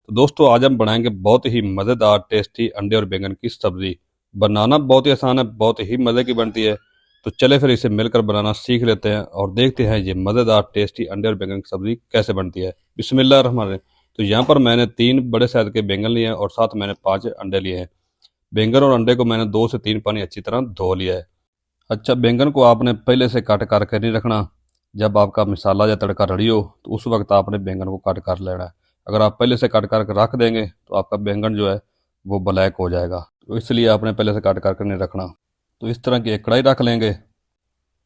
तो दोस्तों आज हम बनाएंगे बहुत ही मज़ेदार टेस्टी अंडे और बैंगन की सब्ज़ी। बनाना बहुत ही आसान है, बहुत ही मज़े की बनती है। तो चले फिर इसे मिलकर बनाना सीख लेते हैं और देखते हैं ये मज़ेदार टेस्टी अंडे और बैंगन की सब्ज़ी कैसे बनती है। बिस्मिल्लाह रहमान रहीम। तो यहाँ पर मैंने 3 बड़े साइज़ के बैंगन लिए हैं और साथ मैंने 5 अंडे लिए हैं। बैंगन और अंडे को मैंने 2 से 3 पानी अच्छी तरह धो लिया है। अच्छा, बैंगन को आपने पहले से काट कर नहीं रखना। जब आपका मसाला या तड़का रेडी हो तो उस वक्त आपने बैंगन को काट कर लेना है। अगर आप पहले से काट कर रख देंगे तो आपका बैंगन जो है वो ब्लैक हो जाएगा, तो इसलिए आपने पहले से काट कर नहीं रखना। तो इस तरह की एक कढ़ाई रख लेंगे।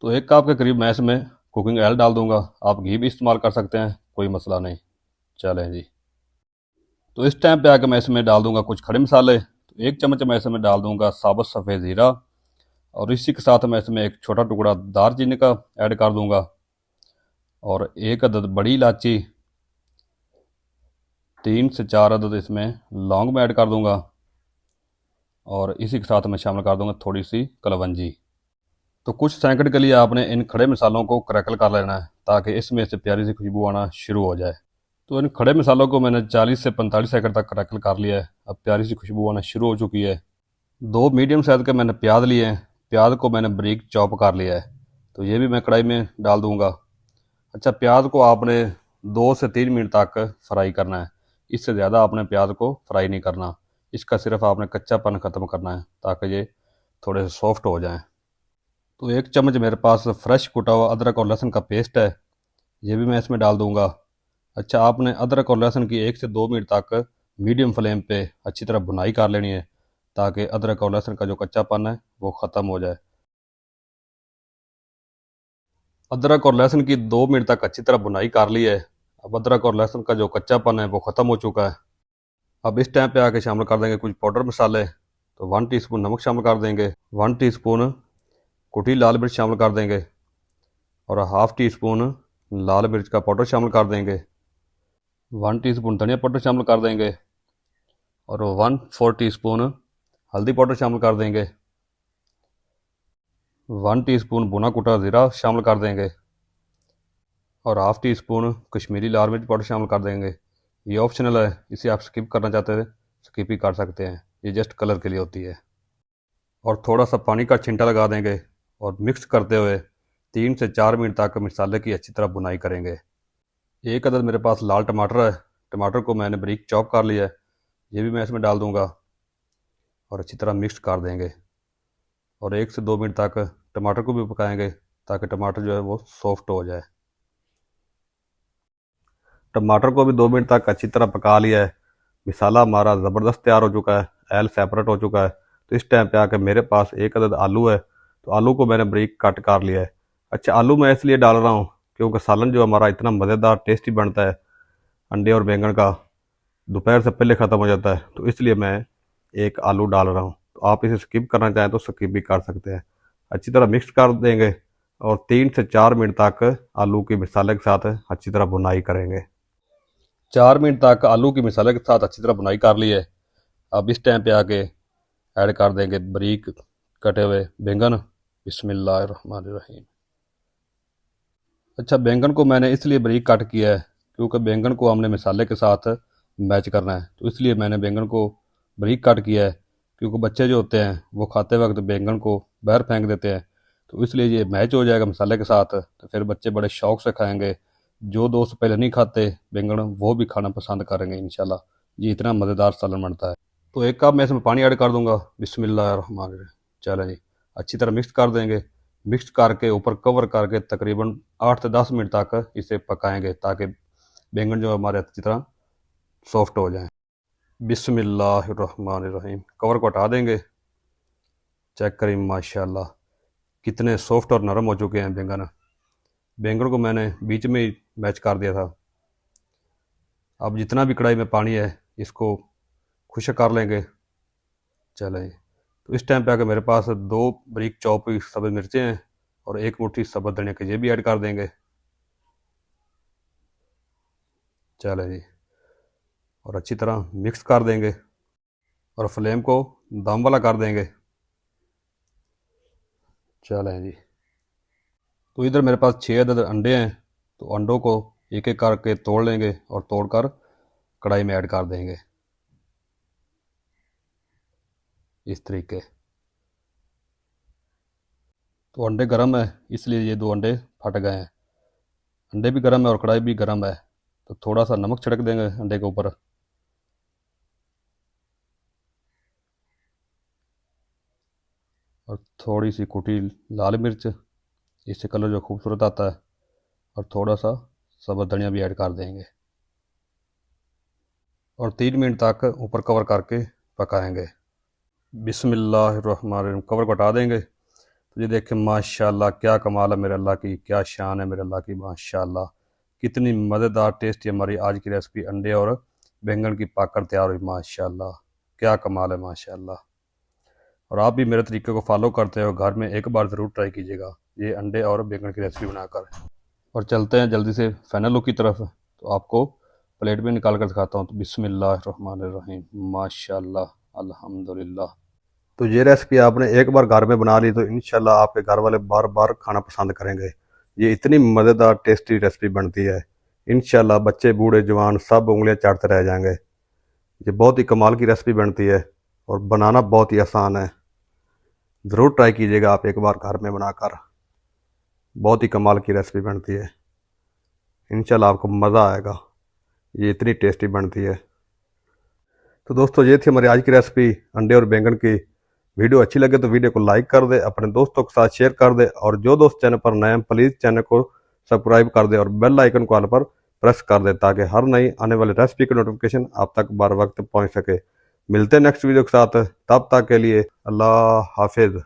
तो 1 कप के करीब मैं इसमें कुकिंग ऑयल डाल दूंगा। आप घी भी इस्तेमाल कर सकते हैं, कोई मसला नहीं। चलें जी। तो इस टाइम पे आकर मैं इसमें डाल दूंगा कुछ खड़े मसाले। तो 1 चम्मच मैं इसमें डाल दूंगा साबुत सफ़ेद ज़ीरा, और इसी के साथ मैं इसमें एक छोटा टुकड़ा दालचीनी का ऐड कर दूंगा, और 1 अदद बड़ी इलायची, 3 से 4 अदद इसमें लौंग में ऐड कर दूंगा, और इसी के साथ मैं शामिल कर दूंगा थोड़ी सी कलवंजी। तो कुछ सेकंड के लिए आपने इन खड़े मसालों को क्रैकल कर लेना है ताकि इसमें से प्यारी सी खुशबू आना शुरू हो जाए। तो इन खड़े मसालों को मैंने 40 से 45 सेकंड तक क्रैकल कर लिया है। अब प्यारी सी खुशबू आना शुरू हो चुकी है। 2 मीडियम साइज़ के मैंने प्याज लिए हैं। प्याज को मैंने बारीक चॉप कर लिया है, तो ये भी मैं कढ़ाई में डाल दूंगा। अच्छा, प्याज को आपने 2 से 3 मिनट तक फ्राई करना है। इससे ज़्यादा आपने प्याज को फ्राई नहीं करना। इसका सिर्फ आपने कच्चापन ख़त्म करना है ताकि ये थोड़े से सॉफ्ट हो जाएं। तो 1 चम्मच मेरे पास फ्रेश कुटा हुआ अदरक और लहसुन का पेस्ट है, ये भी मैं इसमें डाल दूंगा। अच्छा, आपने अदरक और लहसुन की 1 से 2 मिनट तक मीडियम फ्लेम पे अच्छी तरह भुनाई कर लेनी है ताकि अदरक और लहसुन का जो कच्चापन है वो ख़त्म हो जाए। अदरक और लहसुन की 2 मिनट तक अच्छी तरह भुनाई कर ली है। अब अदरक और लहसुन का जो कच्चापन है वो ख़त्म हो चुका है। अब इस टाइम पे आके शामिल कर देंगे कुछ पाउडर मसाले। तो 1 टीस्पून नमक शामिल कर देंगे, 1 टीस्पून कुटी लाल मिर्च शामिल कर देंगे, और हाफ़ टी स्पून लाल मिर्च का पाउडर शामिल कर देंगे, 1 टीस्पून धनिया पाउडर शामिल कर देंगे, और 1/4 टीस्पून हल्दी पाउडर शामिल कर देंगे, 1 टीस्पून भुना कुटा ज़ीरा शामिल कर देंगे, और हाफ़ टी स्पून कश्मीरी लाल मिर्च पाउडर शामिल कर देंगे। ये ऑप्शनल है, इसे आप स्किप करना चाहते हैं स्किप ही कर सकते हैं, ये जस्ट कलर के लिए होती है। और थोड़ा सा पानी का छिंटा लगा देंगे और मिक्स करते हुए 3 से 4 मिनट तक मसाले की अच्छी तरह भुनाई करेंगे। 1 अदद मेरे पास लाल टमाटर है। टमाटर को मैंने बारीक चॉप कर लिया है, ये भी मैं इसमें डाल दूंगा और अच्छी तरह मिक्स कर देंगे। और 1 से 2 मिनट तक टमाटर को भी पकाएंगे ताकि टमाटर जो है वो सॉफ्ट हो जाए। टमाटर को भी 2 मिनट तक अच्छी तरह पका लिया है। मसाला हमारा ज़बरदस्त तैयार हो चुका है, ऑयल सेपरेट हो चुका है। तो इस टाइम पे आकर मेरे पास 1 अदद आलू है, तो आलू को मैंने बारीक कट कर लिया है। अच्छा, आलू मैं इसलिए डाल रहा हूँ क्योंकि सालन जो हमारा इतना मज़ेदार टेस्टी बनता है अंडे और बैंगन का, दोपहर से पहले ख़त्म हो जाता है, तो इसलिए मैं एक आलू डाल रहा हूँ। तो आप इसे स्किप करना चाहें तो स्किप भी कर सकते हैं। अच्छी तरह मिक्स कर देंगे और 3 से 4 मिनट तक आलू के मसाले के साथ अच्छी तरह भुनाई करेंगे। 4 मिनट तक आलू की मसाले के साथ अच्छी तरह भुनाई कर ली है। अब इस टाइम पे आके ऐड कर देंगे बारीक कटे हुए बैंगन। बिस्मिल्लाहिर्रहमानिर्रहीम। अच्छा, बैंगन को मैंने इसलिए बारीक कट किया है क्योंकि बैंगन को हमने मसाले के साथ मैच करना है, तो इसलिए मैंने बैंगन को बारीक कट किया है। क्योंकि बच्चे जो होते हैं वो खाते वक्त बैंगन को बाहर फेंक देते हैं, तो इसलिए ये मैच हो जाएगा मसाले के साथ, तो फिर बच्चे बड़े शौक से खाएंगे। जो दोस्त पहले नहीं खाते बैंगन वो भी खाना पसंद करेंगे इंशाल्लाह। ये इतना मज़ेदार सालन बनता है। तो 1 कप मैं इसमें पानी ऐड कर दूंगा। बिस्मिल्लाहिर्रहमानिर्रहीम। चलें जी, अच्छी तरह मिक्स कर देंगे। मिक्स करके ऊपर कवर करके तकरीबन 8 से 10 मिनट तक इसे पकाएंगे ताकि बैंगन जो हमारे अच्छी तरह सॉफ्ट हो जाएं। बिस्मिल्लाहिर्रहमानिर्रहीम। कवर को हटा देंगे। चेक करें माशाल्लाह कितने सॉफ्ट और नरम हो चुके हैं बैंगन। बैंगन को मैंने बीच में ही मैच कर दिया था। अब जितना भी कढ़ाई में पानी है इसको खुश्क कर लेंगे। चलें, तो इस टाइम पे आकर मेरे पास 2 बारीक चॉप हुई सब्ज़ मिर्चें हैं और 1 मुट्ठी सब्ज़ धनिया के, ये भी ऐड कर देंगे। चलें जी, और अच्छी तरह मिक्स कर देंगे और फ्लेम को दम वाला कर देंगे। चलें जी, तो इधर मेरे पास 6 अदद अंडे हैं, तो अंडों को एक एक करके तोड़ लेंगे और तोड़कर कढ़ाई में ऐड कर देंगे इस तरीके। तो अंडे गर्म है इसलिए ये 2 अंडे फट गए हैं। अंडे भी गर्म है और कढ़ाई भी गर्म है, तो थोड़ा सा नमक छिड़क देंगे अंडे के ऊपर। और थोड़ी सी कुटी लाल मिर्च, इससे कलर जो खूबसूरत आता है। और थोड़ा सा सब्ज़ धनिया भी ऐड कर देंगे और 3 मिनट तक ऊपर कवर करके पकाएंगे। बिस्मिल्लाहिर्रहमानिर्रहीम, कवर को हटा देंगे। तो ये देखें माशाल्लाह क्या कमाल है मेरे अल्लाह की, क्या शान है मेरे अल्लाह की माशाल्लाह। कितनी मज़ेदार टेस्टी हमारी आज की रेसिपी अंडे और बैंगन की पाकर तैयार हुई माशाल्लाह। क्या कमाल है माशाल्लाह। और आप भी मेरे तरीके को फॉलो करते हो, घर में एक बार ज़रूर ट्राई कीजिएगा ये अंडे और बैंगन की रेसिपी बनाकर। और चलते हैं जल्दी से फाइनल लुक की तरफ। तो आपको प्लेट में निकाल कर दिखाता हूँ। तो बिस्मिल्लाहिर्रहमानिर्रहीम, माशाल्लाह, अल्हम्दुलिल्लाह। तो ये रेसिपी आपने एक बार घर में बना ली तो इंशाल्लाह आपके घर वाले बार बार खाना पसंद करेंगे। ये इतनी मज़ेदार टेस्टी रेसिपी बनती है, इंशाल्लाह बच्चे बूढ़े जवान सब उंगलियां चाटते रह जाएंगे। ये बहुत ही कमाल की रेसिपी बनती है और बनाना बहुत ही आसान है। ज़रूर ट्राई कीजिएगा आप एक बार घर में बनाकर, बहुत ही कमाल की रेसिपी बनती है। इंशाल्लाह आपको मज़ा आएगा, ये इतनी टेस्टी बनती है। तो दोस्तों ये थी हमारी आज की रेसिपी अंडे और बैंगन की। वीडियो अच्छी लगे तो वीडियो को लाइक कर दे, अपने दोस्तों के साथ शेयर कर दे, और जो दोस्त चैनल पर नए हैं प्लीज़ चैनल को सब्सक्राइब कर दे और बेल आइकन को ऑल पर प्रेस कर दे, ताकि हर नई आने वाली रेसिपी की नोटिफिकेशन आप तक बार वक्त पहुंच सके। मिलते हैं नेक्स्ट वीडियो के साथ, तब तक के लिए अल्लाह हाफिज़।